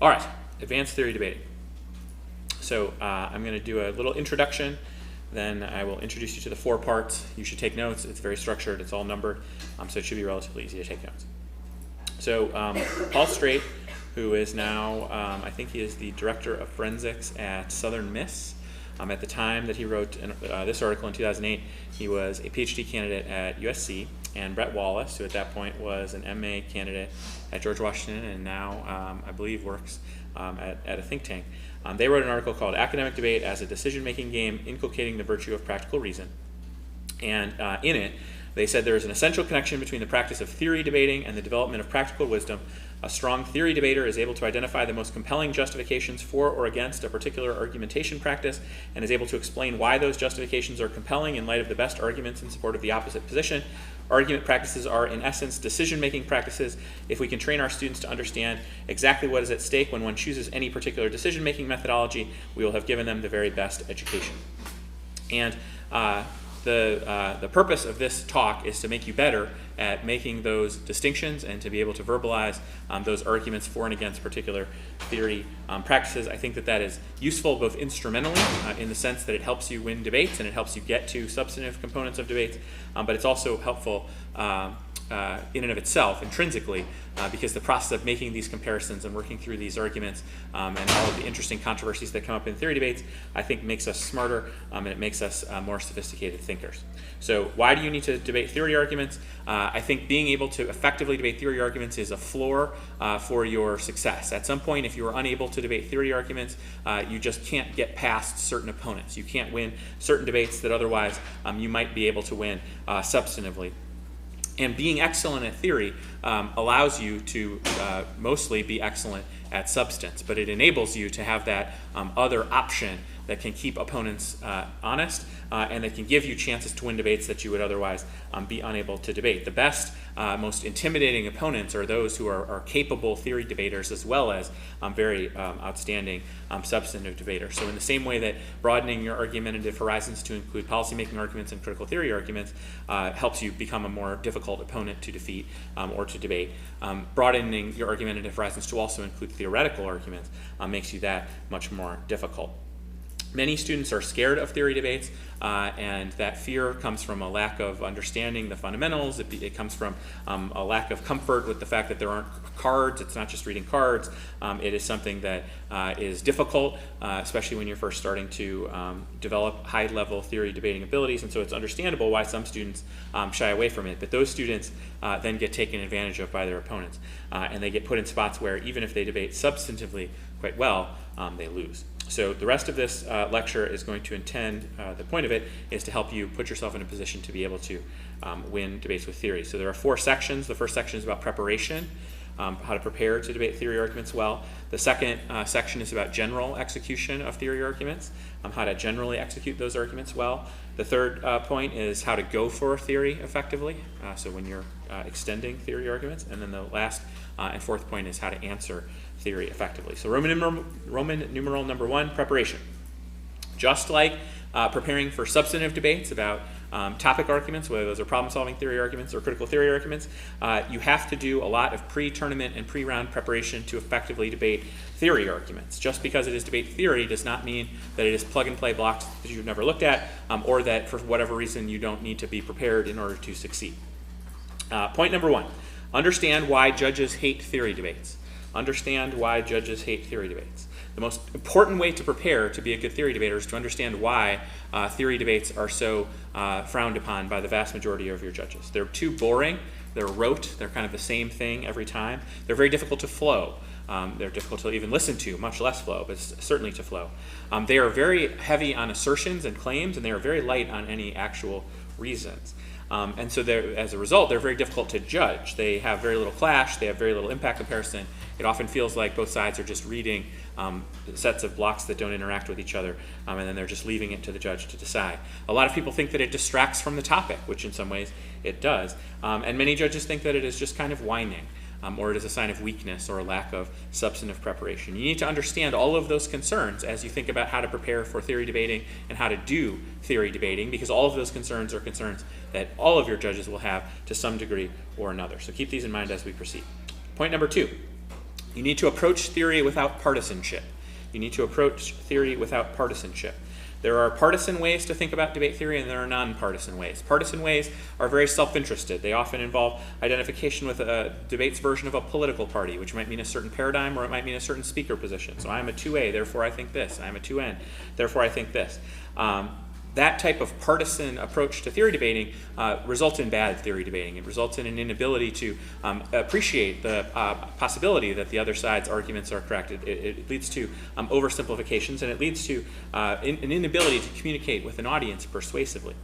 All right, advanced theory debating. So I'm going to do a little introduction, then I will introduce you to the 4 parts. You should take notes. It's very structured. It's all numbered, so it should be relatively easy to take notes. So Paul Straight, who is now, I think he is the director of forensics at Southern Miss. At the time that he wrote this article in 2008, he was a PhD candidate at USC, and Brett Wallace, who at that point was an MA candidate at George Washington and now, I believe, works at a think tank. They wrote an article called Academic Debate as a Decision-Making Game Inculcating the Virtue of Practical Reason. And in it, they said there is an essential connection between the practice of theory debating and the development of practical wisdom. A strong theory debater is able to identify the most compelling justifications for or against a particular argumentation practice and is able to explain why those justifications are compelling in light of the best arguments in support of the opposite position. Argument practices are, in essence, decision-making practices. If we can train our students to understand exactly what is at stake when one chooses any particular decision-making methodology, we will have given them the very best education. And the purpose of this talk is to make you better at making those distinctions and to be able to verbalize those arguments for and against particular theory practices. I think that is useful both instrumentally in the sense that it helps you win debates and it helps you get to substantive components of debates, but it's also helpful in and of itself, intrinsically, because the process of making these comparisons and working through these arguments and all of the interesting controversies that come up in theory debates, I think makes us smarter and it makes us more sophisticated thinkers. So why do you need to debate theory arguments? I think being able to effectively debate theory arguments is a floor for your success. At some point, if you are unable to debate theory arguments, you just can't get past certain opponents. You can't win certain debates that otherwise you might be able to win substantively. And being excellent at theory allows you to mostly be excellent at substance, but it enables you to have that other option that can keep opponents honest and that can give you chances to win debates that you would otherwise be unable to debate. The best, most intimidating opponents are those who are capable theory debaters as well as very outstanding substantive debaters. So in the same way that broadening your argumentative horizons to include policymaking arguments and critical theory arguments helps you become a more difficult opponent to defeat or to debate, broadening your argumentative horizons to also include theoretical arguments makes you that much more difficult. Many students are scared of theory debates, and that fear comes from a lack of understanding the fundamentals. It comes from a lack of comfort with the fact that there aren't cards. It's not just reading cards. It is something that is difficult, especially when you're first starting to develop high-level theory debating abilities, and so it's understandable why some students shy away from it. But those students then get taken advantage of by their opponents, and they get put in spots where even if they debate substantively quite well, they lose. So the rest of this lecture is going to intend, the point of it is to help you put yourself in a position to be able to win debates with theory. So there are 4 sections. The first section is about preparation, how to prepare to debate theory arguments well. The second section is about general execution of theory arguments, how to generally execute those arguments well. The third point is how to go for theory effectively, so when you're extending theory arguments. And then the last and fourth point is how to answer theory effectively. So Roman numeral number 1, preparation. Just like preparing for substantive debates about topic arguments, whether those are problem-solving theory arguments or critical theory arguments, you have to do a lot of pre-tournament and pre-round preparation to effectively debate theory arguments. Just because it is debate theory does not mean that it is plug-and-play blocks that you've never looked at, or that for whatever reason you don't need to be prepared in order to succeed. Point number 1, understand why judges hate theory debates. Understand why judges hate theory debates. The most important way to prepare to be a good theory debater is to understand why theory debates are so frowned upon by the vast majority of your judges. They're too boring, they're rote, they're kind of the same thing every time. They're very difficult to flow. They're difficult to even listen to, much less flow, but certainly to flow. They are very heavy on assertions and claims, and they are very light on any actual reasons. And so as a result, they're very difficult to judge. They have very little clash, they have very little impact comparison. It often feels like both sides are just reading sets of blocks that don't interact with each other, and then they're just leaving it to the judge to decide. A lot of people think that it distracts from the topic, which in some ways it does. And many judges think that it is just kind of whining, or it is a sign of weakness or a lack of substantive preparation. You need to understand all of those concerns as you think about how to prepare for theory debating and how to do theory debating, because all of those concerns are concerns that all of your judges will have to some degree or another. So keep these in mind as we proceed. Point number 2. You need to approach theory without partisanship. You need to approach theory without partisanship. There are partisan ways to think about debate theory, and there are nonpartisan ways. Partisan ways are very self-interested. They often involve identification with a debate's version of a political party, which might mean a certain paradigm or it might mean a certain speaker position. So I'm a 2A, therefore I think this. I'm a 2N, therefore I think this. That type of partisan approach to theory debating results in bad theory debating. It results in an inability to appreciate the possibility that the other side's arguments are correct. It leads to oversimplifications, and it leads to an inability to communicate with an audience persuasively.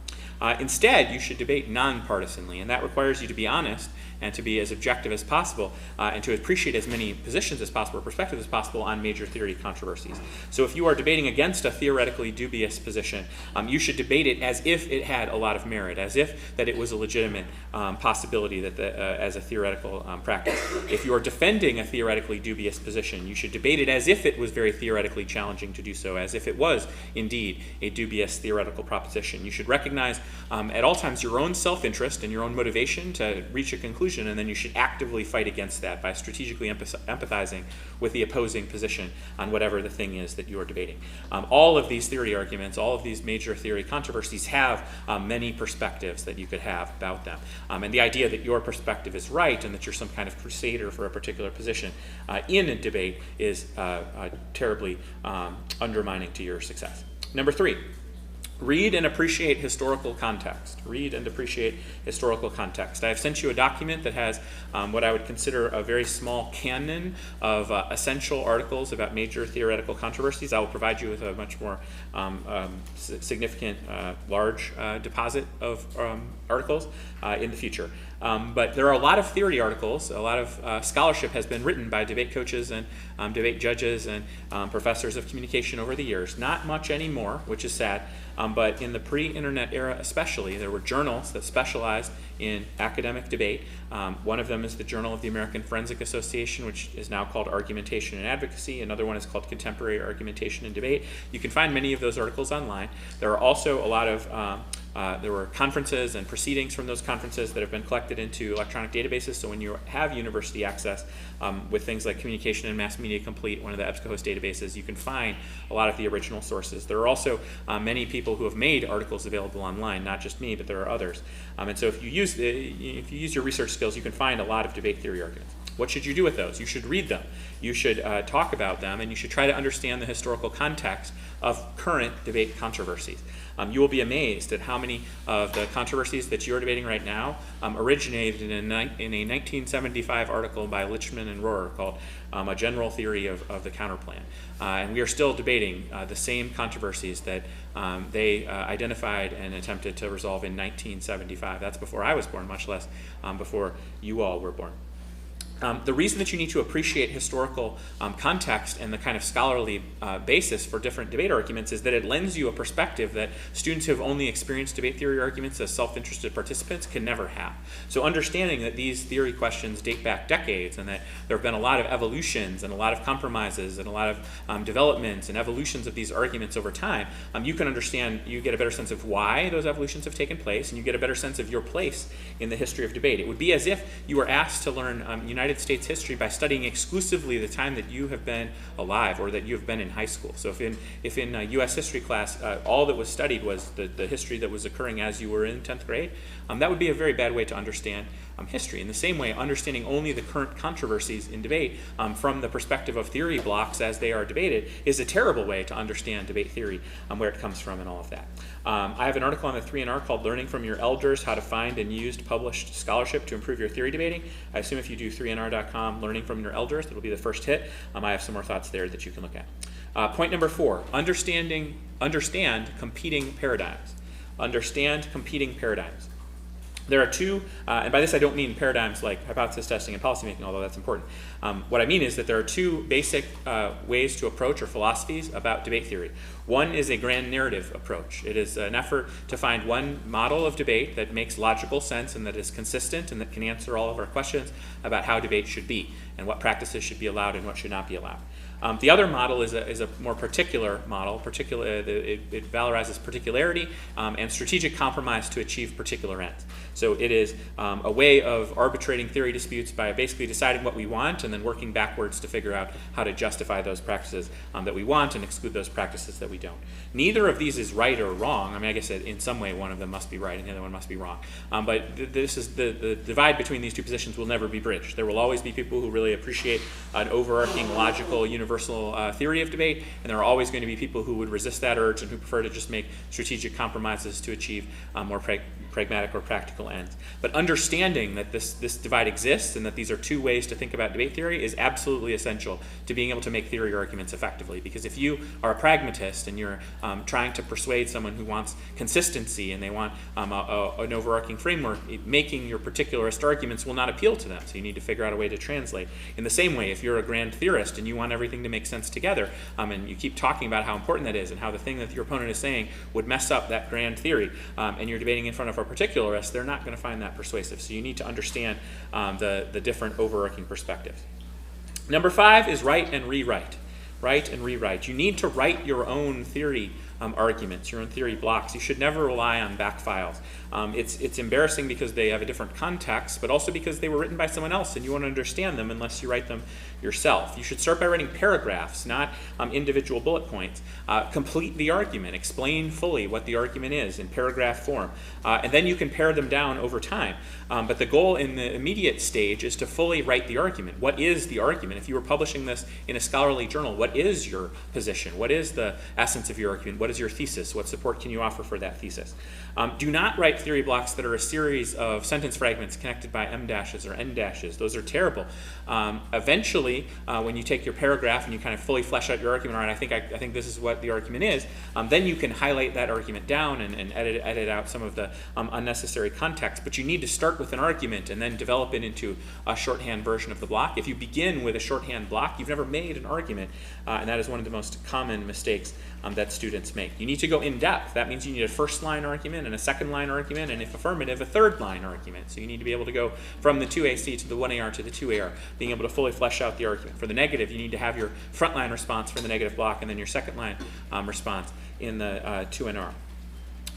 Instead, you should debate nonpartisanly, and that requires you to be honest and to be as objective as possible and to appreciate as many positions as possible or perspectives as possible on major theory controversies. So if you are debating against a theoretically dubious position, you should debate it as if it had a lot of merit, as if that it was a legitimate possibility that as a theoretical practice. If you are defending a theoretically dubious position, you should debate it as if it was very theoretically challenging to do so, as if it was indeed a dubious theoretical proposition. You should recognize at all times your own self-interest and your own motivation to reach a conclusion, and then you should actively fight against that by strategically empathizing with the opposing position on whatever the thing is that you are debating. All of these theory arguments, all of these major theory controversies have many perspectives that you could have about them. And the idea that your perspective is right and that you're some kind of crusader for a particular position in a debate is terribly undermining to your success. Number 3. Read and appreciate historical context. Read and appreciate historical context. I have sent you a document that has what I would consider a very small canon of essential articles about major theoretical controversies. I will provide you with a much more significant, large deposit of articles in the future. But there are a lot of theory articles, a lot of scholarship has been written by debate coaches and debate judges and professors of communication over the years. Not much anymore, which is sad, but in the pre-internet era especially, there were journals that specialized in academic debate. One of them is the Journal of the American Forensic Association, which is now called Argumentation and Advocacy. Another one is called Contemporary Argumentation and Debate. You can find many of those articles online. There are also a lot of there were conferences and proceedings from those conferences that have been collected into electronic databases. So when you have university access with things like Communication and Mass Media Complete, one of the EBSCOhost databases, you can find a lot of the original sources. There are also many people who have made articles available online, not just me, but there are others. And so if you use your research skills, you can find a lot of debate theory arguments. What should you do with those? You should read them. You should talk about them, and you should try to understand the historical context of current debate controversies. You will be amazed at how many of the controversies that you're debating right now originated in a 1975 article by Lichman and Rohrer called A General Theory of the Counterplan. And we are still debating the same controversies that they identified and attempted to resolve in 1975. That's before I was born, much less before you all were born. The reason that you need to appreciate historical context and the kind of scholarly basis for different debate arguments is that it lends you a perspective that students who have only experienced debate theory arguments as self-interested participants can never have. So understanding that these theory questions date back decades and that there have been a lot of evolutions and a lot of compromises and a lot of developments and evolutions of these arguments over time, you can understand, you get a better sense of why those evolutions have taken place, and you get a better sense of your place in the history of debate. It would be as if you were asked to learn United States history by studying exclusively the time that you have been alive or that you have been in high school. So if in U.S. history class all that was studied was the history that was occurring as you were in 10th grade, that would be a very bad way to understand history. In the same way, understanding only the current controversies in debate from the perspective of theory blocks as they are debated is a terrible way to understand debate theory, where it comes from and all of that. I have an article on the 3NR called Learning from Your Elders, How to Find and Use Published Scholarship to Improve Your Theory Debating. I assume if you do 3NR.com, Learning from Your Elders, that'll be the first hit. I have some more thoughts there that you can look at. Point number 4, understand competing paradigms. Understand competing paradigms. There are two, and by this I don't mean paradigms like hypothesis testing and policymaking, although that's important. What I mean is that there are two basic ways to approach or philosophies about debate theory. One is a grand narrative approach. It is an effort to find one model of debate that makes logical sense and that is consistent and that can answer all of our questions about how debate should be and what practices should be allowed and what should not be allowed. The other model is a more particular model. It valorizes particularity and strategic compromise to achieve particular ends. So it is a way of arbitrating theory disputes by basically deciding what we want and then working backwards to figure out how to justify those practices that we want and exclude those practices that we don't. Neither of these is right or wrong. I mean, I guess in some way one of them must be right and the other one must be wrong. But this is the divide between these two positions will never be bridged. There will always be people who really appreciate an overarching, logical, universal theory of debate, and there are always going to be people who would resist that urge and who prefer to just make strategic compromises to achieve more pragmatic or practical ends. But understanding that this divide exists and that these are two ways to think about debate theory is absolutely essential to being able to make theory arguments effectively. Because if you are a pragmatist and you're trying to persuade someone who wants consistency and they want an overarching framework, making your particularist arguments will not appeal to them. So you need to figure out a way to translate. In the same way, if you're a grand theorist and you want everything to make sense together, and you keep talking about how important that is and how the thing that your opponent is saying would mess up that grand theory, and you're debating in front of a particularist, they're not going to find that persuasive. So you need to understand the different overarching perspectives. Number 5 is write and rewrite. Write and rewrite. You need to write your own theory arguments, your own theory blocks. You should never rely on back files. It's embarrassing because they have a different context, but also because they were written by someone else and you won't understand them unless you write them yourself. You should start by writing paragraphs, not individual bullet points. Complete the argument. Explain fully what the argument is in paragraph form. And then you can pare them down over time. But the goal in the immediate stage is to fully write the argument. What is the argument? If you were publishing this in a scholarly journal, what is your position? What is the essence of your argument? What is your thesis? What support can you offer for that thesis? Do not write theory blocks that are a series of sentence fragments connected by M dashes or N dashes. Those are terrible. Eventually, when you take your paragraph and you kind of fully flesh out your argument, all right, I think this is what the argument is, then you can highlight that argument down and edit out some of the unnecessary context. But you need to start with an argument and then develop it into a shorthand version of the block. If you begin with a shorthand block, you've never made an argument, and that is one of the most common mistakes that students make. You need to go in depth. That means you need a first line argument and a second line argument, and if affirmative, a third line argument. So you need to be able to go from the 2AC to the 1AR to the 2AR, being able to fully flesh out the argument. For the negative, you need to have your front line response for the negative block and then your second line response in the 2NR.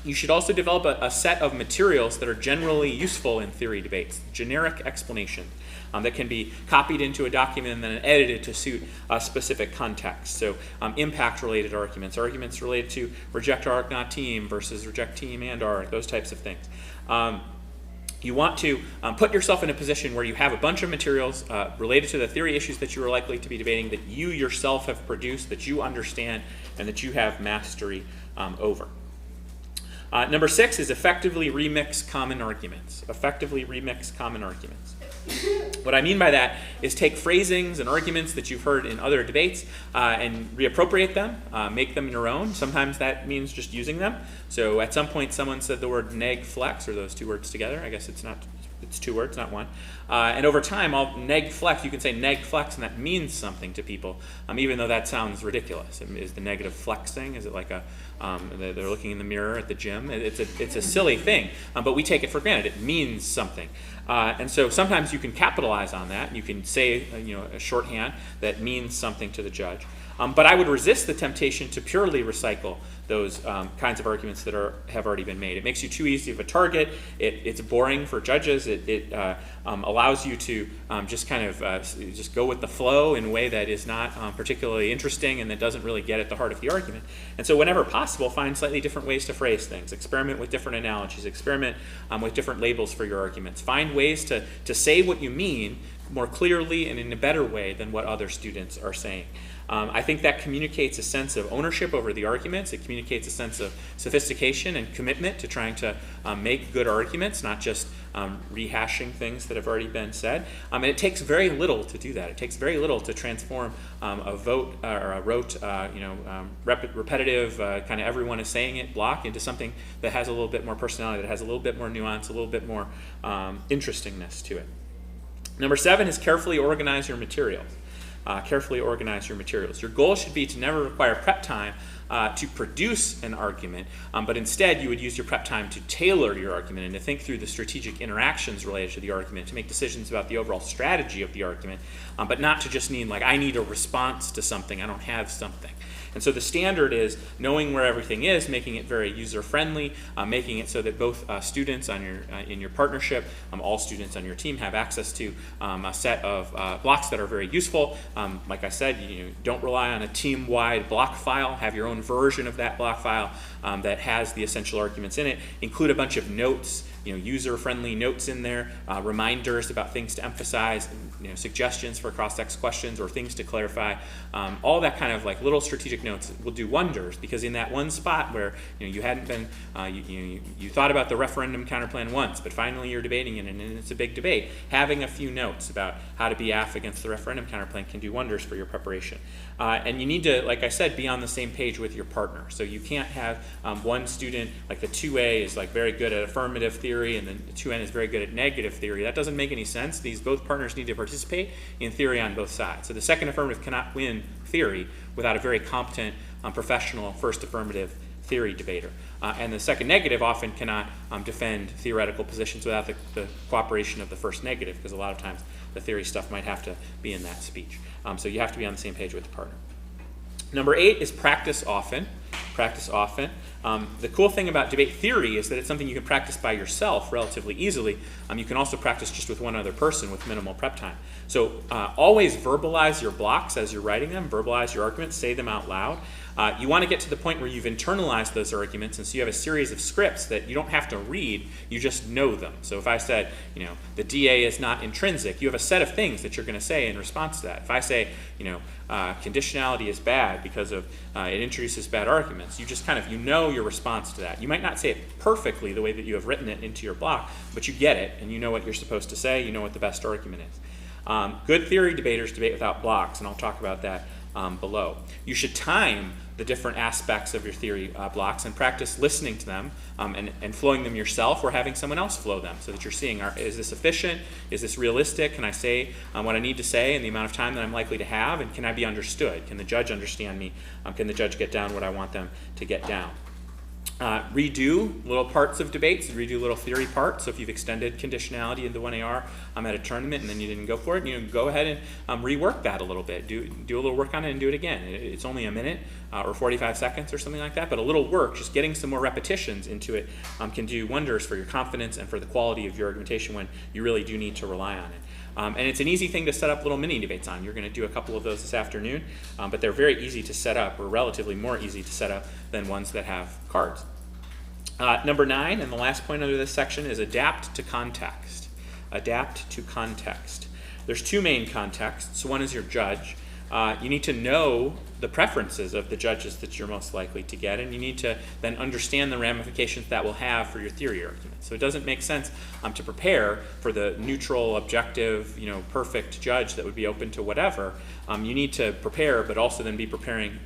You should also develop a set of materials that are generally useful in theory debates, generic explanation that can be copied into a document and then edited to suit a specific context. So impact-related arguments, arguments related to reject arg not team versus reject team and arg, those types of things. You want to put yourself in a position where you have a bunch of materials related to the theory issues that you are likely to be debating that you yourself have produced, that you understand, and that you have mastery over. Number 6 is effectively remix common arguments. Effectively remix common arguments. What I mean by that is take phrasings and arguments that you've heard in other debates and reappropriate them, make them your own. Sometimes that means just using them. So at some point someone said the word neg flex, or those two words together. I guess it's two words, not one. And over time, neg flex, you can say neg flex, and that means something to people, even though that sounds ridiculous. Is the negative flexing? Is it like they're looking in the mirror at the gym? It's a silly thing, but we take it for granted. It means something. And so sometimes you can capitalize on that. You can say a shorthand that means something to the judge. But I would resist the temptation to purely recycle those kinds of arguments that have already been made. It makes you too easy of a target. It's boring for judges. It allows you to just kind of just go with the flow in a way that is not particularly interesting and that doesn't really get at the heart of the argument. And so whenever possible, find slightly different ways to phrase things. Experiment with different analogies. Experiment with different labels for your arguments. Find ways to say what you mean more clearly and in a better way than what other students are saying. I think that communicates a sense of ownership over the arguments. It communicates a sense of sophistication and commitment to trying to make good arguments, not just rehashing things that have already been said. And it takes very little to do that. It takes very little to transform a vote or a rote, repetitive, kind of everyone is saying it block into something that has a little bit more personality, that has a little bit more nuance, a little bit more interestingness to it. Number 7 is carefully organize your materials. carefully organize your materials. Your goal should be to never require prep time to produce an argument, but instead you would use your prep time to tailor your argument and to think through the strategic interactions related to the argument, to make decisions about the overall strategy of the argument, but not to just mean like, I need a response to something, I don't have something. And so the standard is knowing where everything is, making it very user-friendly, making it so that both students on in your partnership, all students on your team have access to a set of blocks that are very useful. Like I said, you don't rely on a team-wide block file. Have your own version of that block file that has the essential arguments in it. Include a bunch of notes, user-friendly notes in there, reminders about things to emphasize, suggestions for cross-text questions or things to clarify. All that kind of like little strategic notes will do wonders, because in that one spot where you hadn't been, you thought about the referendum counterplan once, but finally you're debating it and it's a big debate, having a few notes about how to be AF against the referendum counterplan can do wonders for your preparation. And you need to, like I said, be on the same page with your partner. So you can't have one student, like the 2A is like very good at affirmative theory and then the 2N is very good at negative theory. That doesn't make any sense. Both partners need to participate in theory on both sides. So the second affirmative cannot win theory without a very competent, professional first affirmative theory debater. And the second negative often cannot defend theoretical positions without the cooperation of the first negative, because a lot of times the theory stuff might have to be in that speech. So you have to be on the same page with the partner. Number 8 is practice often. Practice often. The cool thing about debate theory is that it's something you can practice by yourself relatively easily. You can also practice just with one other person with minimal prep time. So always verbalize your blocks as you're writing them, verbalize your arguments, say them out loud. You want to get to the point where you've internalized those arguments, and so you have a series of scripts that you don't have to read, you just know them. So if I said, the DA is not intrinsic, you have a set of things that you're going to say in response to that. If I say, conditionality is bad because of it introduces bad arguments, you just kind of, your response to that. You might not say it perfectly the way that you have written it into your block, but you get it, and you know what you're supposed to say, you know what the best argument is. Good theory debaters debate without blocks, and I'll talk about that below. You should time the different aspects of your theory blocks and practice listening to them and flowing them yourself or having someone else flow them, so that you're seeing, is this efficient? Is this realistic? Can I say what I need to say in the amount of time that I'm likely to have? And can I be understood? Can the judge understand me? Can the judge get down what I want them to get down? Redo little parts of debates, redo little theory parts. So if you've extended conditionality into 1AR at a tournament and then you didn't go for it, go ahead and rework that a little bit. Do a little work on it and do it again. It's only a minute or 45 seconds or something like that, but a little work, just getting some more repetitions into it can do wonders for your confidence and for the quality of your argumentation when you really do need to rely on it. And it's an easy thing to set up little mini debates on. You're going to do a couple of those this afternoon, but they're very easy to set up, or relatively more easy to set up than ones that have cards. Number 9, and the last point under this section, is adapt to context. Adapt to context. There's two main contexts. One is your judge. You need to know the preferences of the judges that you're most likely to get, and you need to then understand the ramifications that will have for your theory argument. So it doesn't make sense to prepare for the neutral, objective, perfect judge that would be open to whatever. You need to prepare, but also then be preparing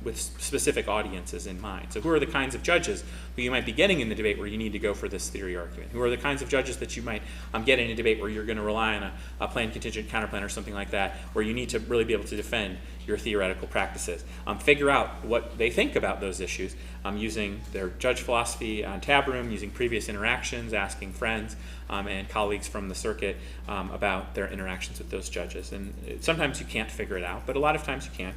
with specific audiences in mind. So who are the kinds of judges who you might be getting in the debate where you need to go for this theory argument? Who are the kinds of judges that you might get in a debate where you're going to rely on a planned contingent counterplan or something like that, where you need to really be able to defend your theoretical practices. Figure out what they think about those issues using their judge philosophy on tab room, using previous interactions, asking friends and colleagues from the circuit about their interactions with those judges. And sometimes you can't figure it out, but a lot of times you can.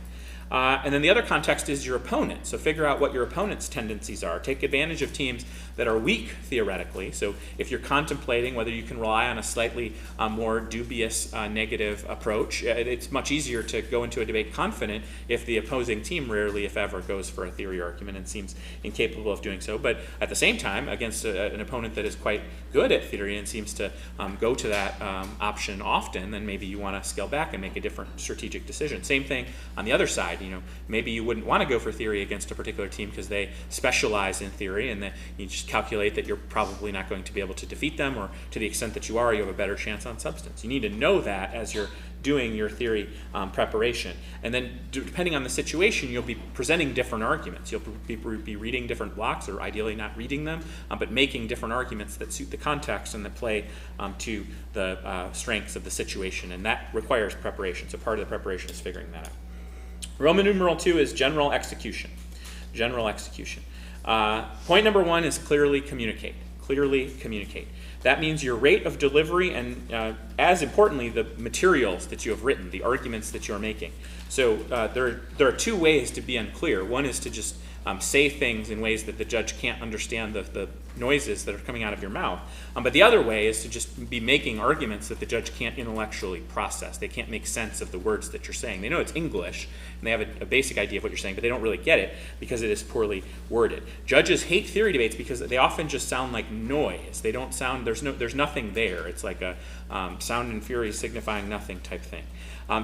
And then the other context is your opponent. So figure out what your opponent's tendencies are. Take advantage of teams that are weak theoretically. So if you're contemplating whether you can rely on a slightly more dubious negative approach, it's much easier to go into a debate confident if the opposing team rarely, if ever, goes for a theory argument and seems incapable of doing so. But at the same time, against an opponent that is quite good at theory and seems to go to that option often, then maybe you want to scale back and make a different strategic decision. Same thing on the other side. Maybe you wouldn't want to go for theory against a particular team because they specialize in theory, and that you just calculate that you're probably not going to be able to defeat them, or to the extent that you are, you have a better chance on substance. You need to know that as you're doing your theory preparation. And then depending on the situation, you'll be presenting different arguments. You'll be reading different blocks, or ideally not reading them, but making different arguments that suit the context and that play to the strengths of the situation. And that requires preparation. So part of the preparation is figuring that out. Roman numeral 2 is general execution. General execution. Point number 1 is clearly communicate. Clearly communicate. That means your rate of delivery and, as importantly, the materials that you have written, the arguments that you are making. So there are two ways to be unclear. One is to just say things in ways that the judge can't understand the noises that are coming out of your mouth. But the other way is to just be making arguments that the judge can't intellectually process. They can't make sense of the words that you're saying. They know it's English, and they have a basic idea of what you're saying, but they don't really get it because it is poorly worded. Judges hate theory debates because they often just sound like noise. They don't sound, there's nothing there. It's like a sound and fury signifying nothing type thing.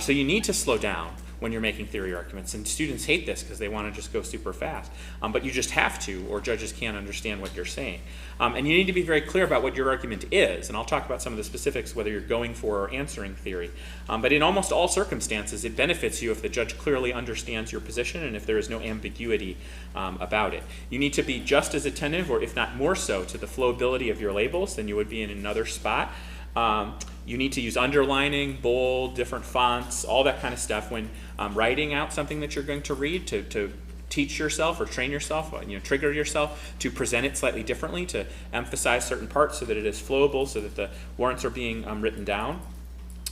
So you need to slow down when you're making theory arguments, and students hate this because they want to just go super fast. But you just have to, or judges can't understand what you're saying. And you need to be very clear about what your argument is, and I'll talk about some of the specifics, whether you're going for or answering theory. But in almost all circumstances, it benefits you if the judge clearly understands your position and if there is no ambiguity about it. You need to be just as attentive, or if not more so, to the flowability of your labels than you would be in another spot. You need to use underlining, bold, different fonts, all that kind of stuff when writing out something that you're going to read, to teach yourself or train yourself, trigger yourself to present it slightly differently, to emphasize certain parts so that it is flowable, so that the warrants are being written down.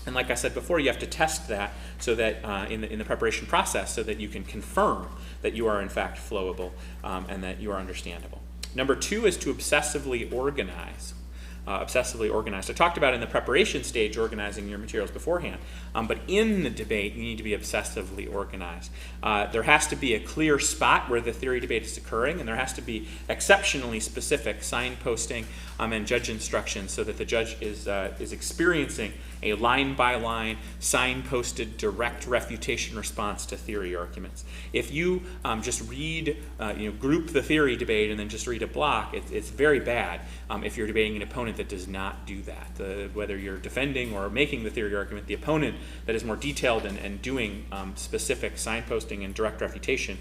And like I said before, you have to test that so that in the preparation process, so that you can confirm that you are in fact flowable and that you are understandable. Number 2 is to obsessively organize. Obsessively organized. I talked about in the preparation stage organizing your materials beforehand, but in the debate you need to be obsessively organized. There has to be a clear spot where the theory debate is occurring, and there has to be exceptionally specific signposting and judge instructions so that the judge is experiencing a line-by-line, signposted, direct refutation response to theory arguments. If you just read, group the theory debate and then just read a block, it's very bad if you're debating an opponent that does not do that. Whether you're defending or making the theory argument, the opponent that is more detailed and doing specific signposting and direct refutation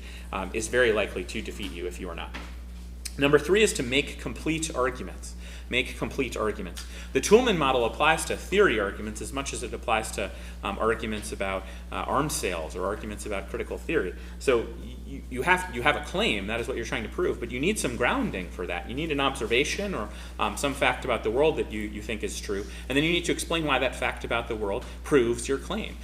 is very likely to defeat you if you are not. Number 3 is to make complete arguments. Make complete arguments. The Toulmin model applies to theory arguments as much as it applies to arguments about arms sales or arguments about critical theory. So you have a claim, that is what you're trying to prove, but you need some grounding for that. You need an observation or some fact about the world that you think is true, and then you need to explain why that fact about the world proves your claim.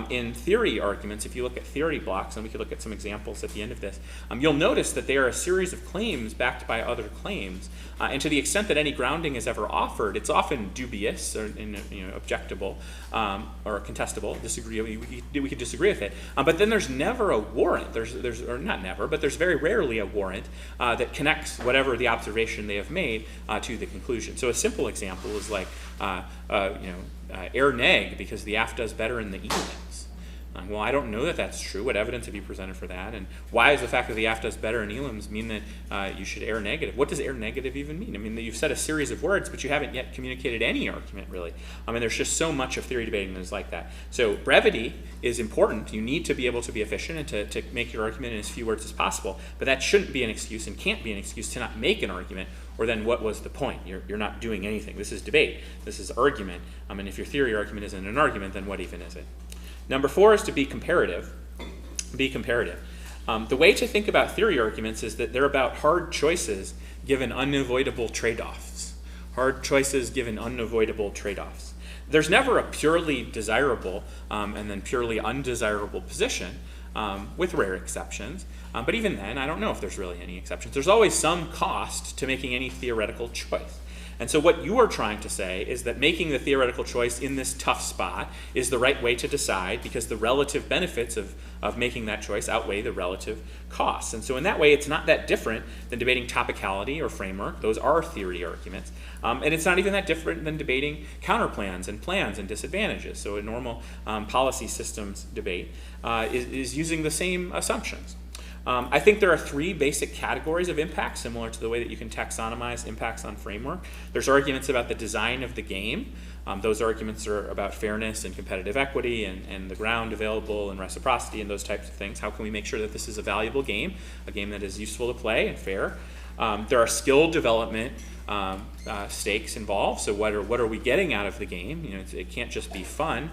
In theory arguments, if you look at theory blocks, and we could look at some examples at the end of this, you'll notice that they are a series of claims backed by other claims, and to the extent that any grounding is ever offered, it's often dubious or objectable or contestable. We could disagree with it, but then there's never a warrant. Or not never, but there's very rarely a warrant that connects whatever the observation they have made to the conclusion. So a simple example is like air neg because the aft does better in the elims. Well, I don't know that that's true. What evidence have you presented for that? And why does the fact that the aft does better in elims mean that you should air negative? What does air negative even mean? I mean, you've said a series of words, but you haven't yet communicated any argument, really. I mean, there's just so much of theory debating that is like that. So brevity is important. You need to be able to be efficient and to make your argument in as few words as possible. But that shouldn't be an excuse and can't be an excuse to not make an argument, or then what was the point? You're not doing anything. This is debate. This is argument. And if your theory argument isn't an argument, then what even is it? Number 4 is to be comparative. Be comparative. The way to think about theory arguments is that they're about hard choices given unavoidable trade-offs. Hard choices given unavoidable trade-offs. There's never a purely desirable and then purely undesirable position, with rare exceptions. But even then, I don't know if there's really any exceptions. There's always some cost to making any theoretical choice. And so what you are trying to say is that making the theoretical choice in this tough spot is the right way to decide because the relative benefits of making that choice outweigh the relative costs. And so in that way, it's not that different than debating topicality or framework. Those are theory arguments. And it's not even that different than debating counterplans and plans and disadvantages. So a normal policy systems debate is using the same assumptions. I think there are three basic categories of impact, similar to the way that you can taxonomize impacts on framework. There's arguments about the design of the game. Those arguments are about fairness and competitive equity and the ground available and reciprocity and those types of things. How can we make sure that this is a valuable game, a game that is useful to play and fair? There are skill development stakes involved. So what are we getting out of the game? It can't just be fun.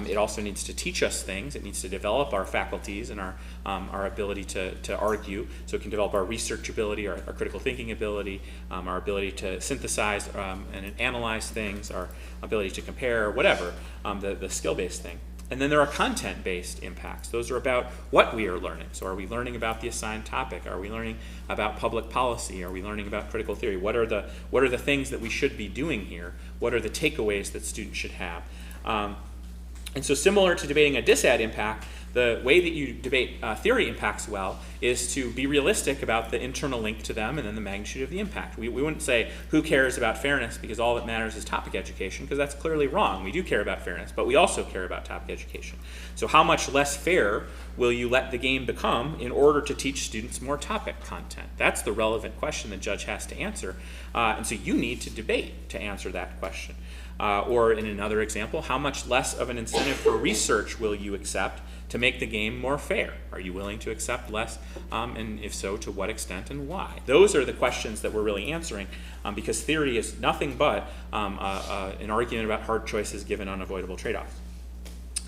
It also needs to teach us things. It needs to develop our faculties and our ability to argue. So it can develop our research ability, our critical thinking ability, our ability to synthesize and analyze things, our ability to compare, whatever, the skill-based thing. And then there are content-based impacts. Those are about what we are learning. So are we learning about the assigned topic? Are we learning about public policy? Are we learning about critical theory? What are the things that we should be doing here? What are the takeaways that students should have? And so similar to debating a disad impact, the way that you debate theory impacts well is to be realistic about the internal link to them and then the magnitude of the impact. We wouldn't say who cares about fairness because all that matters is topic education, because that's clearly wrong. We do care about fairness, but we also care about topic education. So how much less fair will you let the game become in order to teach students more topic content? That's the relevant question the judge has to answer. And so you need to debate to answer that question. Or in another example, how much less of an incentive for research will you accept to make the game more fair? Are you willing to accept less? And if so, to what extent and why? Those are the questions that we're really answering, because theory is nothing but an argument about hard choices given unavoidable trade-offs.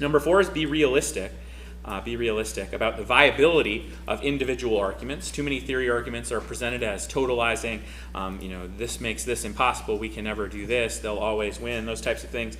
Number 4 is be realistic. Be realistic about the viability of individual arguments. Too many theory arguments are presented as totalizing, this makes this impossible, we can never do this, they'll always win, those types of things.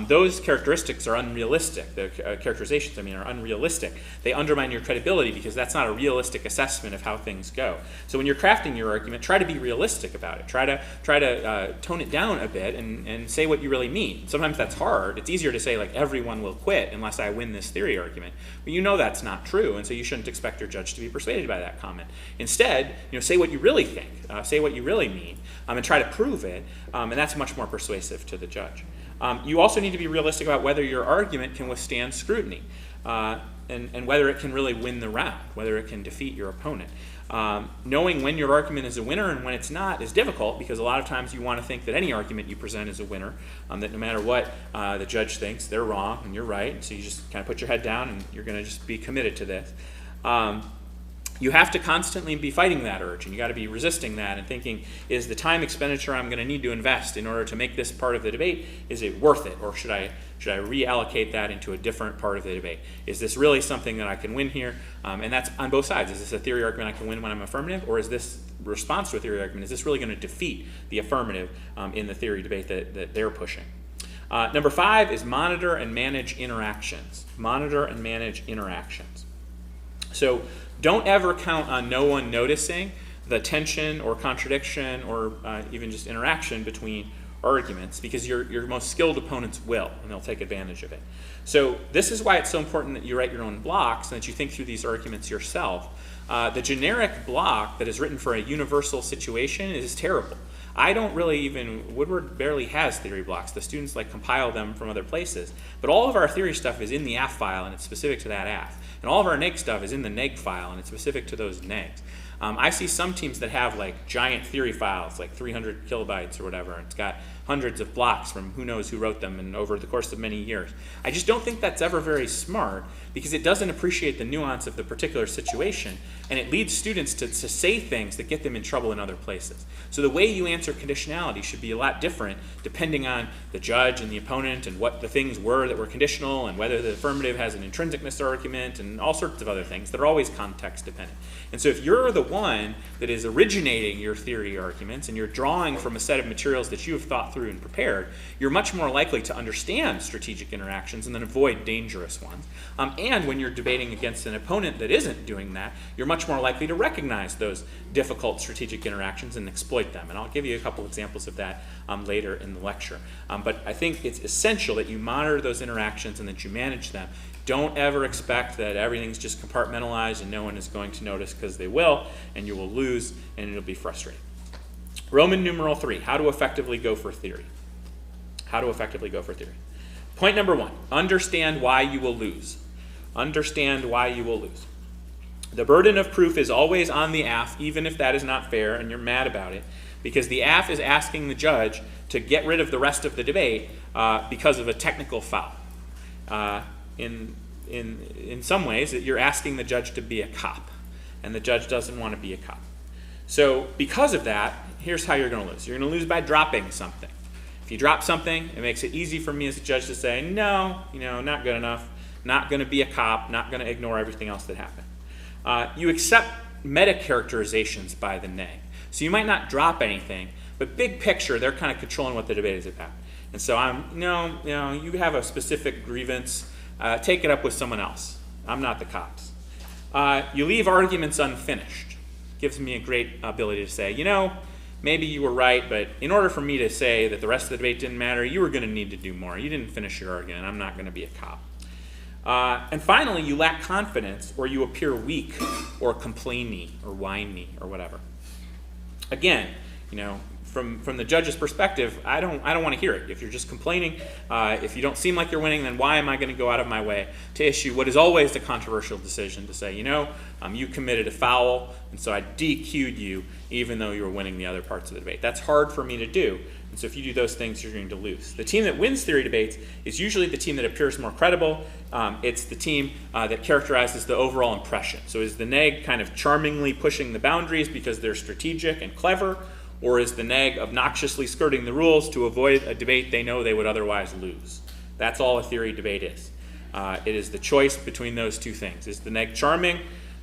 Those characteristics are unrealistic. The characterizations, are unrealistic. They undermine your credibility because that's not a realistic assessment of how things go. So when you're crafting your argument, try to be realistic about it. Try to tone it down a bit and say what you really mean. Sometimes that's hard. It's easier to say, like, everyone will quit unless I win this theory argument. But you know that's not true, and so you shouldn't expect your judge to be persuaded by that comment. Instead, say what you really think, say what you really mean, and try to prove it, and that's much more persuasive to the judge. You also need to be realistic about whether your argument can withstand scrutiny, and whether it can really win the round, whether it can defeat your opponent. Knowing when your argument is a winner and when it's not is difficult, because a lot of times you want to think that any argument you present is a winner, that no matter what the judge thinks, they're wrong and you're right, so you just kind of put your head down and you're going to just be committed to this. You have to constantly be fighting that urge, and you got to be resisting that and thinking, is the time expenditure I'm going to need to invest in order to make this part of the debate, is it worth it, or should I reallocate that into a different part of the debate? Is this really something that I can win here? And that's on both sides. Is this a theory argument I can win when I'm affirmative, or is this response to a theory argument, is this really going to defeat the affirmative in the theory debate that they're pushing? Number 5 is monitor and manage interactions. Monitor and manage interactions. So don't ever count on no one noticing the tension or contradiction or even just interaction between arguments, because your most skilled opponents will, and they'll take advantage of it. So this is why it's so important that you write your own blocks and that you think through these arguments yourself. The generic block that is written for a universal situation is terrible. Woodward barely has theory blocks. The students compile them from other places. But all of our theory stuff is in the AF file, and it's specific to that AF. And all of our neg stuff is in the neg file, and it's specific to those negs. I see some teams that have giant theory files, 300 kilobytes or whatever, and it's got hundreds of blocks from who knows who wrote them and over the course of many years. I just don't think that's ever very smart, because it doesn't appreciate the nuance of the particular situation, and it leads students to say things that get them in trouble in other places. So the way you answer conditionality should be a lot different depending on the judge and the opponent and what the things were that were conditional and whether the affirmative has an intrinsicness argument and all sorts of other things that are always context dependent. And so if you're the one that is originating your theory arguments and you're drawing from a set of materials that you have thought through and prepared, you're much more likely to understand strategic interactions and then avoid dangerous ones. And when you're debating against an opponent that isn't doing that, you're much more likely to recognize those difficult strategic interactions and exploit them. And I'll give you a couple examples of that later in the lecture. But I think it's essential that you monitor those interactions and that you manage them. Don't ever expect that everything's just compartmentalized and no one is going to notice, because they will, and you will lose, and it'll be frustrating. Roman numeral 3, how to effectively go for theory. How to effectively go for theory. Point number 1, understand why you will lose. Understand why you will lose. The burden of proof is always on the AF, even if that is not fair and you're mad about it, because the AF is asking the judge to get rid of the rest of the debate because of a technical foul. In some ways, you're asking the judge to be a cop, and the judge doesn't want to be a cop. So because of that, here's how you're going to lose. You're going to lose by dropping something. If you drop something, it makes it easy for me as a judge to say, no, not good enough, not going to be a cop, not going to ignore everything else that happened. You accept meta-characterizations by the neg. So you might not drop anything, but big picture, they're kind of controlling what the debate is about. And so you have a specific grievance, take it up with someone else. I'm not the cops. You leave arguments unfinished. Gives me a great ability to say, maybe you were right, but in order for me to say that the rest of the debate didn't matter, you were going to need to do more. You didn't finish your argument. I'm not going to be a cop. And finally, you lack confidence, or you appear weak, or complainy, or whiny, or whatever. Again, from the judge's perspective, I don't want to hear it. If you're just complaining, if you don't seem like you're winning, then why am I going to go out of my way to issue what is always the controversial decision to say, you committed a foul, and so I DQ'd you, even though you were winning the other parts of the debate. That's hard for me to do, and so if you do those things, you're going to lose. The team that wins theory debates is usually the team that appears more credible. It's the team that characterizes the overall impression. So is the neg kind of charmingly pushing the boundaries because they're strategic and clever, or is the neg obnoxiously skirting the rules to avoid a debate they know they would otherwise lose? That's all a theory debate is. It is the choice between those two things. Is the neg charming?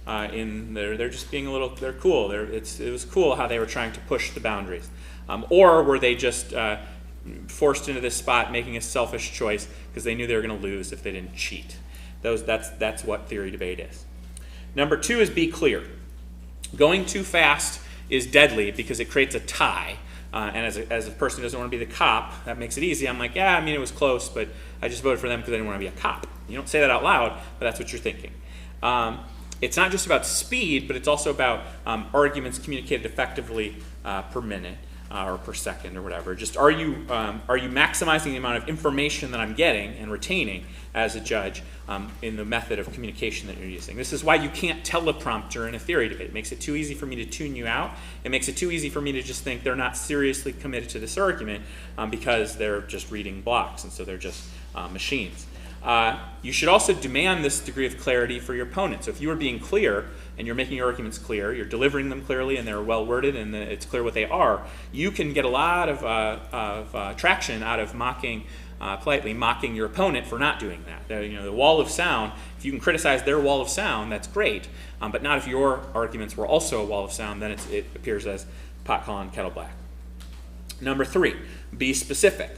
They're just being they're cool. It was cool how they were trying to push the boundaries. Or were they just forced into this spot making a selfish choice because they knew they were going to lose if they didn't cheat? That's what theory debate is. Number 2 is be clear. Going too fast is deadly because it creates a tie. And as a person who doesn't want to be the cop, that makes it easy. I'm like, it was close, but I just voted for them because I didn't want to be a cop. You don't say that out loud, but that's what you're thinking. It's not just about speed, but it's also about arguments communicated effectively per minute or per second or whatever. Just are you maximizing the amount of information that I'm getting and retaining as a judge in the method of communication that you're using? This is why you can't teleprompter in a theory debate. It makes it too easy for me to tune you out. It makes it too easy for me to just think they're not seriously committed to this argument because they're just reading blocks, and so they're just machines. You should also demand this degree of clarity for your opponent. So if you are being clear and you're making your arguments clear, you're delivering them clearly and they're well worded and it's clear what they are, you can get a lot of traction out of politely mocking your opponent for not doing that. The wall of sound, if you can criticize their wall of sound, that's great, but not if your arguments were also a wall of sound, then it appears as pot calling kettle black. Number 3, be specific.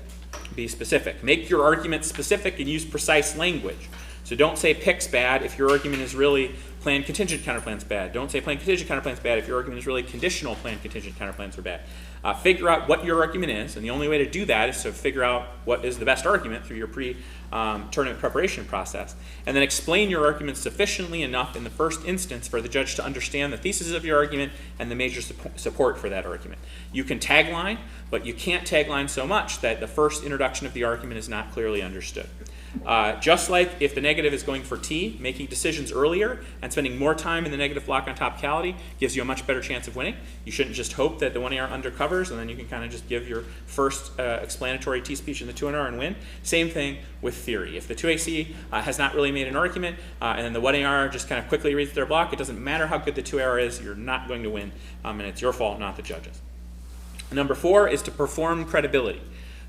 Be specific. Make your argument specific and use precise language. So don't say pick's bad if your argument is really planned contingent counterplans bad. Don't say planned contingent counterplans bad if your argument is really conditional planned contingent counterplans are bad. Figure out what your argument is, and the only way to do that is to figure out what is the best argument through your tournament preparation process, and then explain your argument sufficiently enough in the first instance for the judge to understand the thesis of your argument and the major support for that argument. You can tagline, but you can't tagline so much that the first introduction of the argument is not clearly understood. Just like if the negative is going for T, making decisions earlier and spending more time in the negative block on topicality gives you a much better chance of winning. You shouldn't just hope that the 1AR undercovers and then you can kind of just give your first explanatory T speech in the 2NR and win. Same thing with theory. If the 2AC has not really made an argument and then the 1AR just kind of quickly reads their block, it doesn't matter how good the 2AR is, you're not going to win, and it's your fault, not the judges. Number 4 is to perform credibility.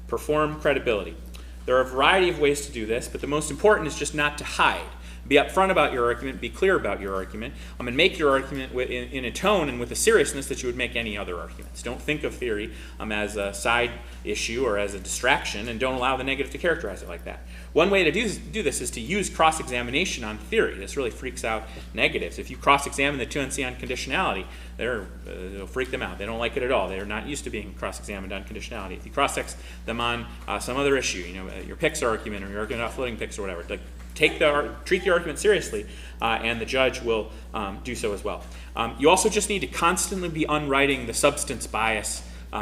Perform credibility. There are a variety of ways to do this, but the most important is just not to hide. Be upfront about your argument, be clear about your argument, and make your argument in a tone and with a seriousness that you would make any other arguments. Don't think of theory as a side issue or as a distraction, and don't allow the negative to characterize it like that. One way to do this is to use cross-examination on theory. This really freaks out negatives. If you cross-examine the 2NC on conditionality, it'll freak them out. They don't like it at all. They're not used to being cross-examined on conditionality. If you cross-ex them on some other issue, your picks argument or your argument about floating picks or whatever, treat the argument seriously, and the judge will do so as well. You also just need to constantly be unwriting the substance bias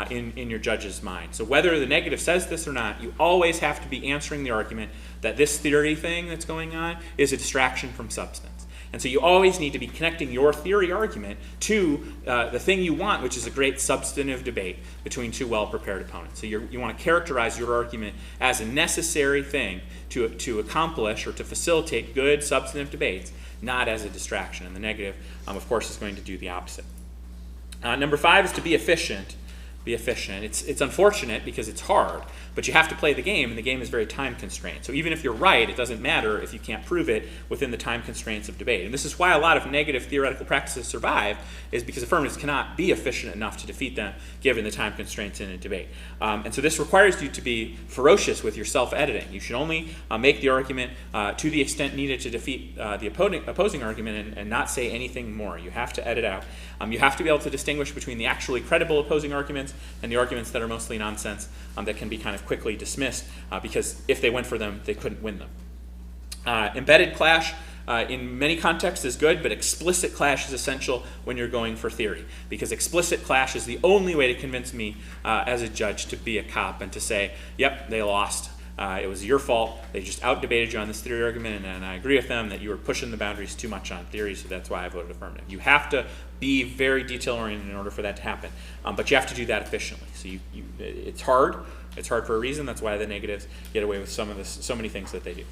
in your judge's mind. So whether the negative says this or not, you always have to be answering the argument that this theory thing that's going on is a distraction from substance. And so you always need to be connecting your theory argument to the thing you want, which is a great substantive debate between two well-prepared opponents. So you want to characterize your argument as a necessary thing to accomplish or to facilitate good substantive debates, not as a distraction. And the negative, of course, is going to do the opposite. Number 5 is to be efficient. Be efficient. It's unfortunate because it's hard, but you have to play the game, and the game is very time constrained. So even if you're right, it doesn't matter if you can't prove it within the time constraints of debate. And this is why a lot of negative theoretical practices survive, is because affirmatives cannot be efficient enough to defeat them given the time constraints in a debate. And so this requires you to be ferocious with your self-editing. You should only make the argument to the extent needed to defeat the opposing argument and not say anything more. You have to edit out. You have to be able to distinguish between the actually credible opposing arguments and the arguments that are mostly nonsense that can be kind of quickly dismissed because if they went for them, they couldn't win them. Embedded clash in many contexts is good, but explicit clash is essential when you're going for theory, because explicit clash is the only way to convince me as a judge to be a cop and to say, yep, they lost. It was your fault. They just out-debated you on this theory argument, and I agree with them that you were pushing the boundaries too much on theory, so that's why I voted affirmative. You have to be very detail-oriented in order for that to happen, but you have to do that efficiently. So it's hard. It's hard for a reason. That's why the negatives get away with so many things that they do.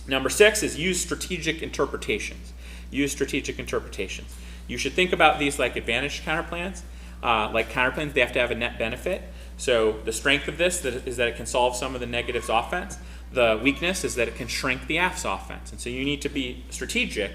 Number 6 is use strategic interpretations. Use strategic interpretations. You should think about these like advantage counterplans. Like counterplans, they have to have a net benefit. So the strength of this is that it can solve some of the negatives offense. The weakness is that it can shrink the AF's offense. And so you need to be strategic.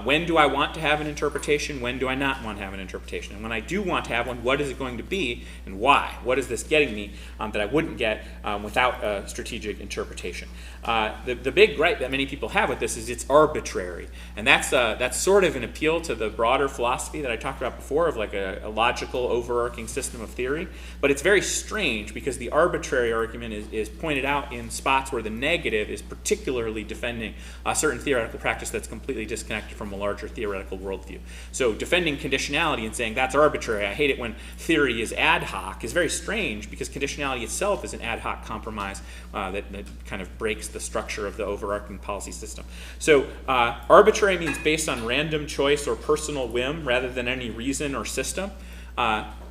When do I want to have an interpretation? When do I not want to have an interpretation? And when I do want to have one, what is it going to be and why? What is this getting me that I wouldn't get without a strategic interpretation? The big gripe that many people have with this is it's arbitrary. And that's sort of an appeal to the broader philosophy that I talked about before of like a logical overarching system of theory. But it's very strange because the arbitrary argument is pointed out in spots where the negative is particularly defending a certain theoretical practice that's completely disconnected from a larger theoretical worldview. So defending conditionality and saying that's arbitrary, I hate it when theory is ad hoc, is very strange because conditionality itself is an ad hoc compromise that kind of breaks the structure of the overarching policy system. So arbitrary means based on random choice or personal whim rather than any reason or system.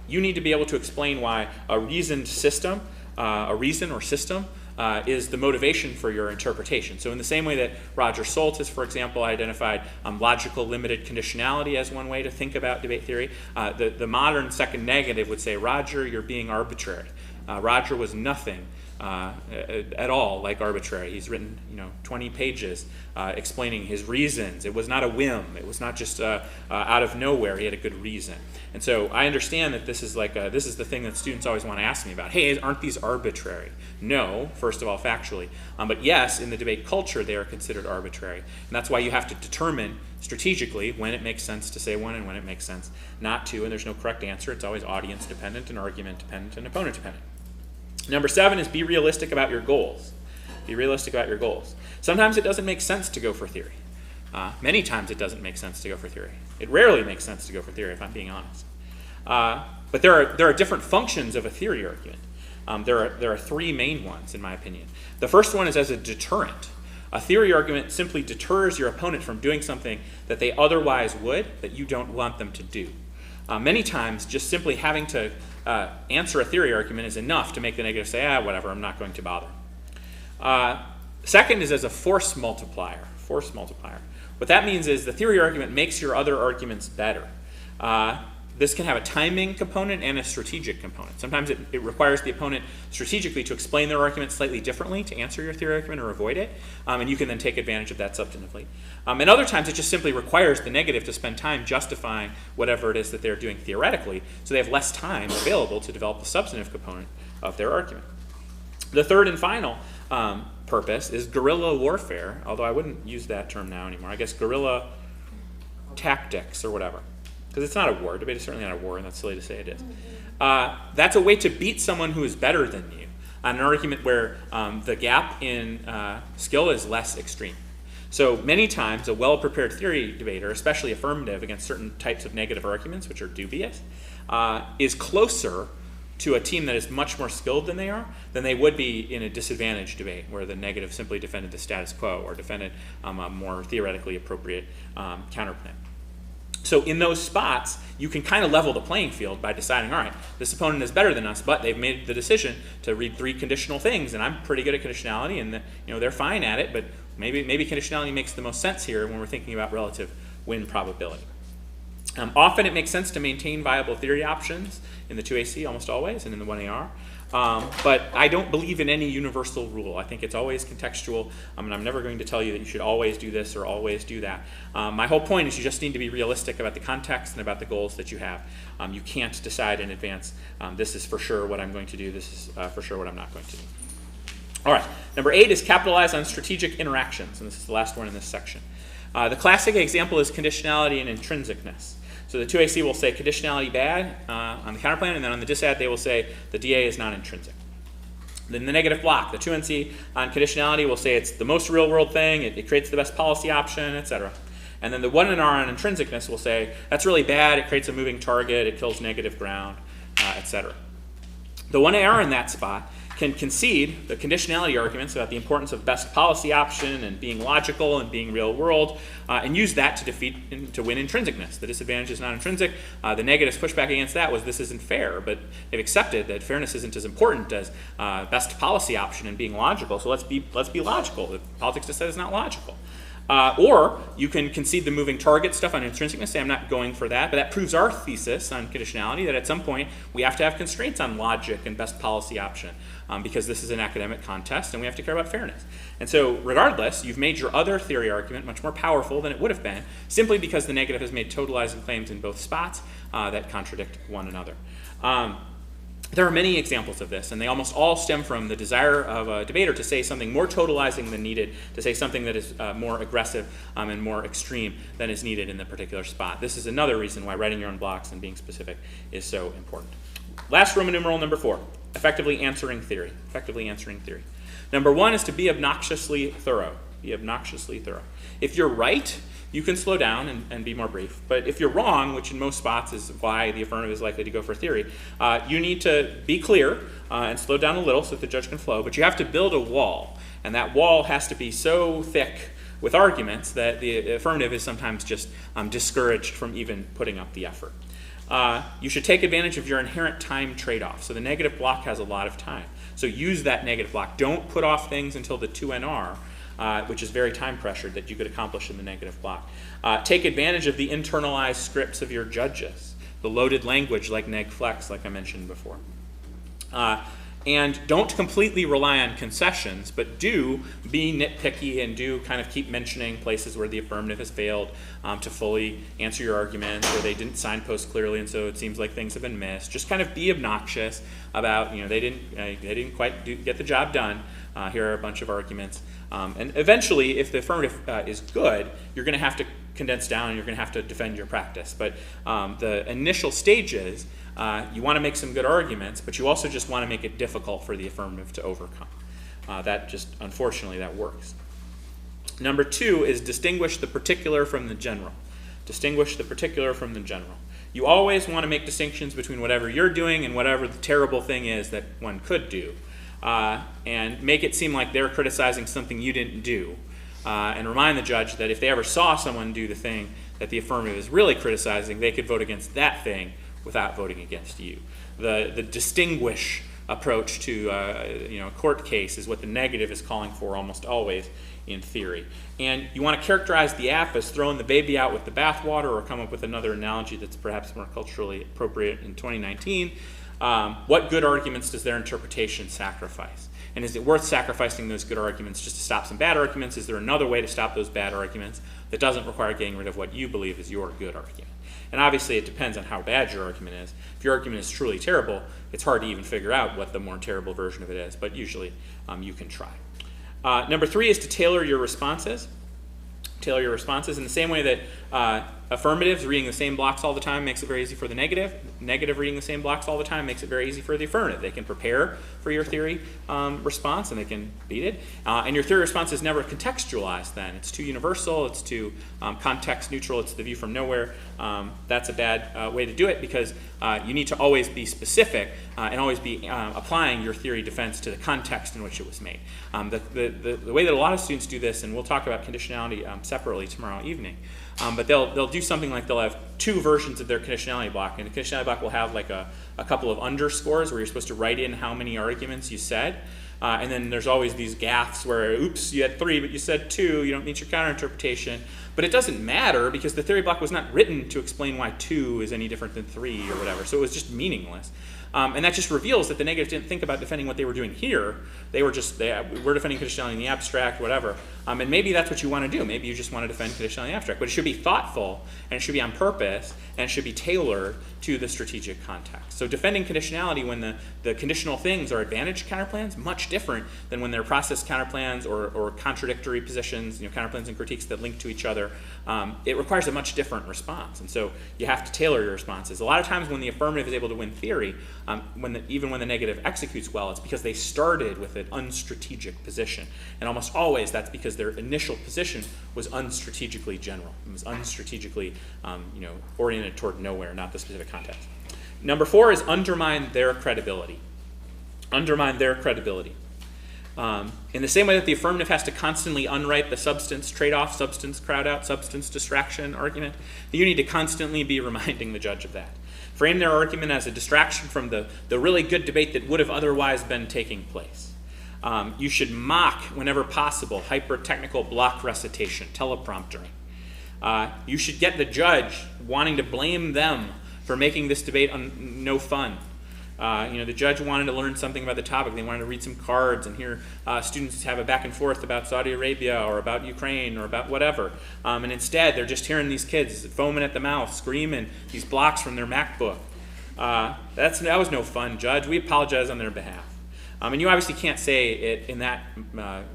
You need to be able to explain why a reasoned system, a reason or system, is the motivation for your interpretation. So in the same way that Roger Soltis, for example, identified logical limited conditionality as one way to think about debate theory, the modern second negative would say, Roger, you're being arbitrary. Roger was nothing at all like arbitrary. He's written 20 pages explaining his reasons. It was not a whim. It was not just out of nowhere. He had a good reason. And so I understand that this is this is the thing that students always want to ask me about. Hey, aren't these arbitrary? No, first of all, factually. But yes, in the debate culture, they are considered arbitrary. And that's why you have to determine strategically when it makes sense to say one and when it makes sense not to. And there's no correct answer. It's always audience dependent and argument dependent and opponent dependent. Number 7 is be realistic about your goals. Be realistic about your goals. Sometimes it doesn't make sense to go for theory. Many times it doesn't make sense to go for theory. It rarely makes sense to go for theory, if I'm being honest. But there are different functions of a theory argument. There are 3 main ones, in my opinion. The first one is as a deterrent. A theory argument simply deters your opponent from doing something that they otherwise would, that you don't want them to do. Many times, just simply having to answer a theory argument is enough to make the negative say, whatever, I'm not going to bother. Second is as a force multiplier. Force multiplier. What that means is the theory argument makes your other arguments better. This can have a timing component and a strategic component. Sometimes it requires the opponent strategically to explain their argument slightly differently to answer your theory argument or avoid it, and you can then take advantage of that substantively. And other times it just simply requires the negative to spend time justifying whatever it is that they're doing theoretically, so they have less time available to develop the substantive component of their argument. The third and final purpose is guerrilla warfare, although I wouldn't use that term now anymore. I guess guerrilla tactics or whatever. Because it's not a war. Debate is certainly not a war, and that's silly to say it is. That's a way to beat someone who is better than you on an argument where the gap in skill is less extreme. So many times a well-prepared theory debater, especially affirmative against certain types of negative arguments, which are dubious, is closer to a team that is much more skilled than they are, then they would be in a disadvantaged debate where the negative simply defended the status quo or defended a more theoretically appropriate counterplan. So in those spots, you can kind of level the playing field by deciding, all right, this opponent is better than us, but they've made the decision to read 3 conditional things, and I'm pretty good at conditionality, and they're fine at it, but maybe conditionality makes the most sense here when we're thinking about relative win probability. Often it makes sense to maintain viable theory options in the 2AC, almost always, and in the 1AR. But I don't believe in any universal rule. I think it's always contextual, and I'm never going to tell you that you should always do this or always do that. My whole point is you just need to be realistic about the context and about the goals that you have. You can't decide in advance, this is for sure what I'm going to do, this is for sure what I'm not going to do. All right, number 8 is capitalize on strategic interactions, and this is the last one in this section. The classic example is conditionality and intrinsicness. So the 2AC will say conditionality bad on the counterplan, and then on the disad they will say the DA is not intrinsic. Then the negative block, the 2NC on conditionality will say it's the most real world thing, it creates the best policy option, etc. And then the 1NR on intrinsicness will say that's really bad, it creates a moving target, it kills negative ground, etc. The 1AR in that spot can concede the conditionality arguments about the importance of best policy option and being logical and being real world, and use that to win intrinsicness. The disadvantage is not intrinsic. The negative's pushback against that was this isn't fair, but they've accepted that fairness isn't as important as best policy option and being logical. So let's be logical. The politics just said it's not logical. Or you can concede the moving target stuff on intrinsicness, say I'm not going for that, but that proves our thesis on conditionality that at some point we have to have constraints on logic and best policy option because this is an academic contest and we have to care about fairness. And so regardless, you've made your other theory argument much more powerful than it would have been simply because the negative has made totalizing claims in both spots that contradict one another. There are many examples of this, and they almost all stem from the desire of a debater to say something more totalizing than needed, to say something that is more aggressive and more extreme than is needed in the particular spot. This is another reason why writing your own blocks and being specific is so important. Last Roman numeral, number 4, effectively answering theory. Effectively answering theory. Number 1 is to be obnoxiously thorough. Be obnoxiously thorough. If you're right, you can slow down and be more brief. But if you're wrong, which in most spots is why the affirmative is likely to go for theory, you need to be clear and slow down a little so that the judge can flow. But you have to build a wall. And that wall has to be so thick with arguments that the affirmative is sometimes just discouraged from even putting up the effort. You should take advantage of your inherent time trade-off. So the negative block has a lot of time. So use that negative block. Don't put off things until the 2NR. Which is very time pressured that you could accomplish in the negative block. Take advantage of the internalized scripts of your judges, the loaded language like neg flex, like I mentioned before. And don't completely rely on concessions, but do be nitpicky and do kind of keep mentioning places where the affirmative has failed to fully answer your arguments, where they didn't signpost clearly and so it seems like things have been missed. Just kind of be obnoxious about, they didn't quite get the job done. Here are a bunch of arguments. And eventually, if the affirmative is good, you're going to have to condense down and you're going to have to defend your practice. But the initial stages, you want to make some good arguments, but you also just want to make it difficult for the affirmative to overcome. Unfortunately, that works. Number 2 is distinguish the particular from the general. Distinguish the particular from the general. You always want to make distinctions between whatever you're doing and whatever the terrible thing is that one could do. And make it seem like they're criticizing something you didn't do. And remind the judge that if they ever saw someone do the thing that the affirmative is really criticizing, they could vote against that thing without voting against you. The distinguish approach to a court case is what the negative is calling for almost always in theory. And you want to characterize the app as throwing the baby out with the bathwater, or come up with another analogy that's perhaps more culturally appropriate in 2019. What good arguments does their interpretation sacrifice? And is it worth sacrificing those good arguments just to stop some bad arguments? Is there another way to stop those bad arguments that doesn't require getting rid of what you believe is your good argument? And obviously it depends on how bad your argument is. If your argument is truly terrible, it's hard to even figure out what the more terrible version of it is, but usually you can try. Number 3 is to tailor your responses. Tailor your responses in the same way that affirmatives reading the same blocks all the time makes it very easy for the negative. Negative reading the same blocks all the time makes it very easy for the affirmative. They can prepare for your theory response, and they can beat it. And your theory response is never contextualized then. It's too universal. It's too context neutral. It's the view from nowhere. That's a bad way to do it, because you need to always be specific and always be applying your theory defense to the context in which it was made. The way that a lot of students do this, and we'll talk about conditionality separately tomorrow evening, but they'll do something like they'll have two versions of their conditionality block, and the conditionality block will have like a couple of underscores where you're supposed to write in how many arguments you said. And then there's always these gaffes where, oops, you had 3, but you said 2, you don't meet your counterinterpretation. But it doesn't matter, because the theory block was not written to explain why 2 is any different than 3 or whatever. So it was just meaningless. And that just reveals that the negatives didn't think about defending what they were doing here. They were just, we're defending conditionality in the abstract, whatever. And maybe that's what you want to do. Maybe you just want to defend conditionality in the abstract. But it should be thoughtful, and it should be on purpose, and it should be tailored to the strategic context. So defending conditionality when the conditional things are advantage counterplans, much different than when they're process counterplans or contradictory positions, counterplans and critiques that link to each other. It requires a much different response. And so you have to tailor your responses. A lot of times when the affirmative is able to win theory, even when the negative executes well, it's because they started with an unstrategic position. And almost always that's because their initial position was unstrategically general. It was unstrategically oriented toward nowhere, not the specific context. Number 4 is undermine their credibility. Undermine their credibility. In the same way that the affirmative has to constantly unwrite the substance trade-off, substance crowd-out, substance distraction argument, you need to constantly be reminding the judge of that. Frame their argument as a distraction from the really good debate that would have otherwise been taking place. You should mock, whenever possible, hyper-technical block recitation, telepromptering. You should get the judge wanting to blame them for making this debate no fun. The judge wanted to learn something about the topic. They wanted to read some cards and hear students have a back and forth about Saudi Arabia or about Ukraine or about whatever. And instead, they're just hearing these kids foaming at the mouth, screaming these blocks from their MacBook. That was no fun, Judge. We apologize on their behalf. And you obviously can't say it in that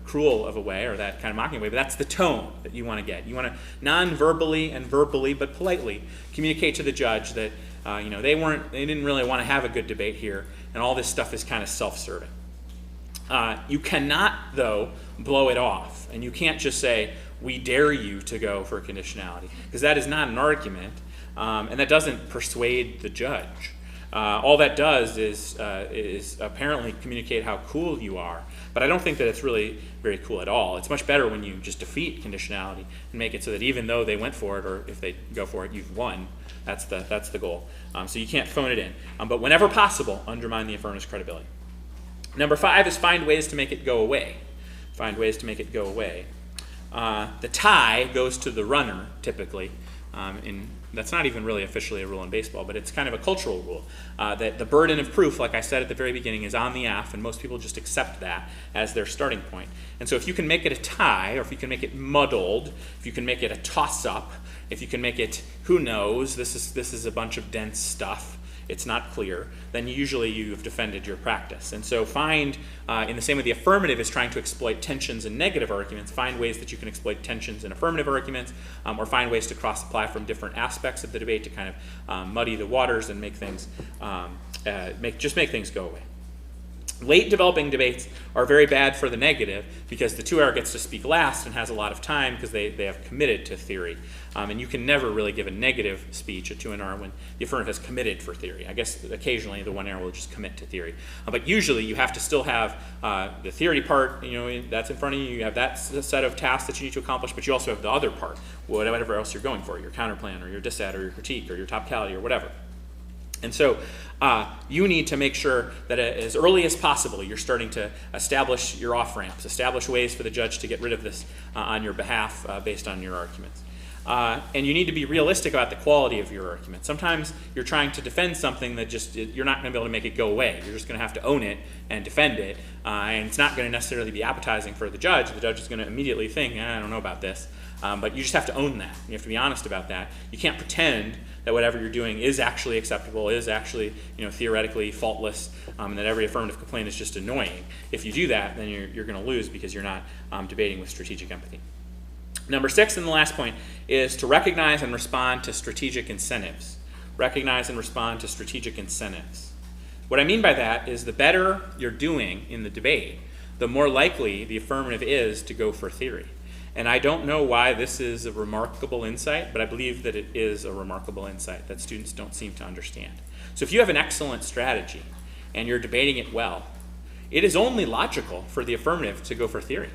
cruel of a way or that kind of mocking way, but that's the tone that you want to get. You want to non-verbally and verbally, but politely, communicate to the judge that they didn't really want to have a good debate here, and all this stuff is kind of self-serving. You cannot, though, blow it off, and you can't just say, we dare you to go for conditionality, because that is not an argument, and that doesn't persuade the judge. All that does is apparently communicate how cool you are, but I don't think that it's really very cool at all. It's much better when you just defeat conditionality and make it so that even though they went for it, or if they go for it, you've won. That's the goal. So you can't phone it in. But whenever possible, undermine the affirmative's credibility. Number 5 is find ways to make it go away. Find ways to make it go away. The tie goes to the runner, typically. That's not even really officially a rule in baseball, but it's kind of a cultural rule. That the burden of proof, like I said at the very beginning, is on the AF, and most people just accept that as their starting point. And so if you can make it a tie, or if you can make it muddled, if you can make it a toss-up, if you can make it, who knows, this is a bunch of dense stuff, it's not clear, then usually you've defended your practice. And so find, in the same way the affirmative is trying to exploit tensions in negative arguments, find ways that you can exploit tensions in affirmative arguments, or find ways to cross-apply from different aspects of the debate to kind of muddy the waters and make things, make things go away. Late developing debates are very bad for the negative because the 2R gets to speak last and has a lot of time because they have committed to theory. And you can never really give a negative speech, a 2R, when the affirmative has committed for theory. I guess occasionally the 1R will just commit to theory. But usually you have to still have the theory part, that's in front of you. You have that set of tasks that you need to accomplish, but you also have the other part, whatever else you're going for, your counterplan or your dissat or your critique or your topicality or whatever. And so you need to make sure that as early as possible you're starting to establish your off-ramps, establish ways for the judge to get rid of this on your behalf based on your arguments. And you need to be realistic about the quality of your argument. Sometimes you're trying to defend something that you're not going to be able to make it go away. You're just going to have to own it and defend it. And it's not going to necessarily be appetizing for the judge. The judge is going to immediately think, I don't know about this. But you just have to own that. You have to be honest about that. You can't pretend that whatever you're doing is actually acceptable, is actually theoretically faultless, and that every affirmative complaint is just annoying. If you do that, then you're going to lose because you're not debating with strategic empathy. Number 6, and the last point, is to recognize and respond to strategic incentives. Recognize and respond to strategic incentives. What I mean by that is the better you're doing in the debate, the more likely the affirmative is to go for theory. And I don't know why this is a remarkable insight, but I believe that it is a remarkable insight that students don't seem to understand. So if you have an excellent strategy and you're debating it well, it is only logical for the affirmative to go for theory,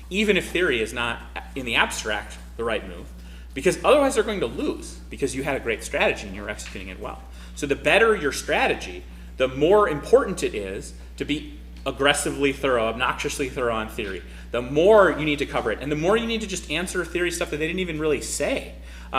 even if theory is not, in the abstract, the right move, because otherwise they're going to lose because you had a great strategy and you're executing it well. So the better your strategy, the more important it is to be aggressively thorough, obnoxiously thorough on theory. The more you need to cover it, and the more you need to just answer theory stuff that they didn't even really say,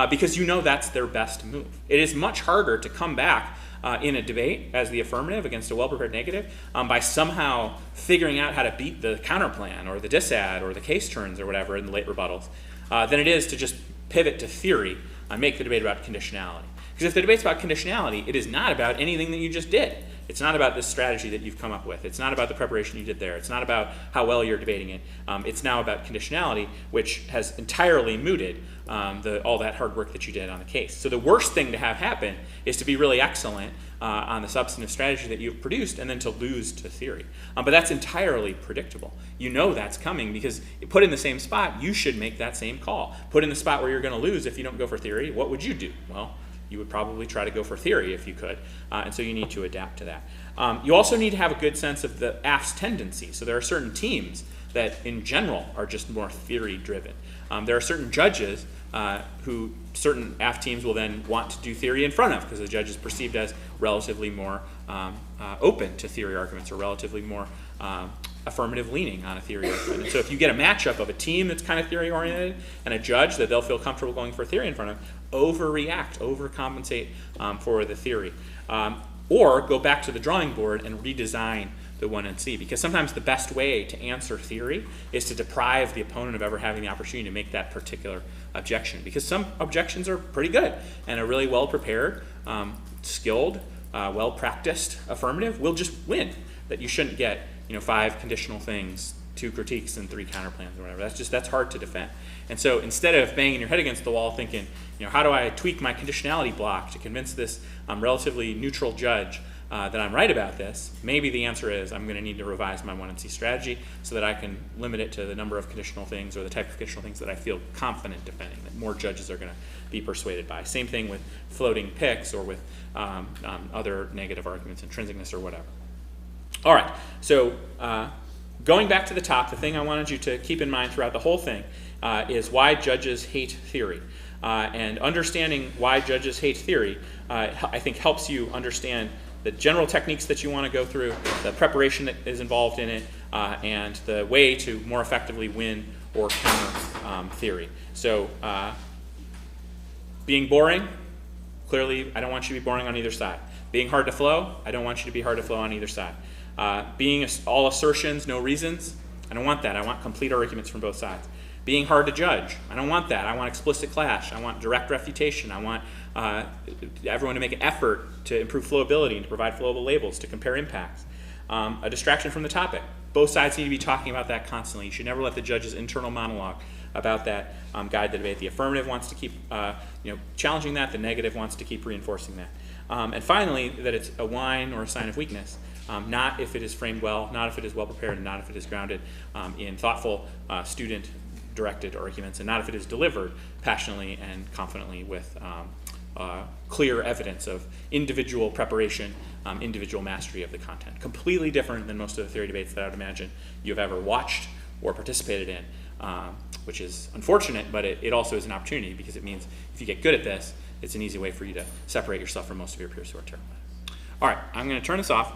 because you know that's their best move. It is much harder to come back in a debate as the affirmative against a well-prepared negative by somehow figuring out how to beat the counterplan or the disad or the case turns or whatever in the late rebuttals than it is to just pivot to theory and make the debate about conditionality. Because if the debate's about conditionality, it is not about anything that you just did. It's not about this strategy that you've come up with. It's not about the preparation you did there. It's not about how well you're debating it. It's now about conditionality, which has entirely mooted all that hard work that you did on the case. So the worst thing to have happen is to be really excellent on the substantive strategy that you've produced and then to lose to theory. But that's entirely predictable. You know that's coming because put in the same spot, you should make that same call. Put in the spot where you're going to lose if you don't go for theory, what would you do? Well, you would probably try to go for theory if you could, and so you need to adapt to that. You also need to have a good sense of the AF's tendency. So there are certain teams that in general are just more theory driven. There are certain judges who certain AF teams will then want to do theory in front of because the judge is perceived as relatively more open to theory arguments or relatively more affirmative leaning on a theory argument. And so if you get a matchup of a team that's kind of theory oriented and a judge that they'll feel comfortable going for theory in front of, overreact, overcompensate for the theory. Or go back to the drawing board and redesign the 1NC, because sometimes the best way to answer theory is to deprive the opponent of ever having the opportunity to make that particular objection, because some objections are pretty good and a really well prepared, skilled, well practiced affirmative will just win. That you shouldn't get 5 conditional things, 2 critiques, and 3 counterplans or whatever. That's hard to defend. And so instead of banging your head against the wall thinking, how do I tweak my conditionality block to convince this relatively neutral judge that I'm right about this, maybe the answer is I'm going to need to revise my 1NC strategy so that I can limit it to the number of conditional things or the type of conditional things that I feel confident defending, that more judges are going to be persuaded by. Same thing with floating picks or with other negative arguments, intrinsicness or whatever. All right, so going back to the top, the thing I wanted you to keep in mind throughout the whole thing is why judges hate theory. And understanding why judges hate theory, I think, helps you understand the general techniques that you want to go through, the preparation that is involved in it, and the way to more effectively win or counter theory. So being boring, clearly I don't want you to be boring on either side. Being hard to flow, I don't want you to be hard to flow on either side. Being all assertions, no reasons, I don't want that. I want complete arguments from both sides. Being hard to judge, I don't want that. I want explicit clash. I want direct refutation. I want everyone to make an effort to improve flowability and to provide flowable labels, to compare impacts. A distraction from the topic. Both sides need to be talking about that constantly. You should never let the judge's internal monologue about that guide the debate. The affirmative wants to keep challenging that. The negative wants to keep reinforcing that. And finally, that it's a whine or a sign of weakness. Not if it is framed well, not if it is well prepared, and not if it is grounded in thoughtful, student-directed arguments, and not if it is delivered passionately and confidently with clear evidence of individual preparation, individual mastery of the content. Completely different than most of the theory debates that I would imagine you've ever watched or participated in, which is unfortunate, but it also is an opportunity, because it means if you get good at this, it's an easy way for you to separate yourself from most of your peers who are terrible. All right, I'm going to turn this off.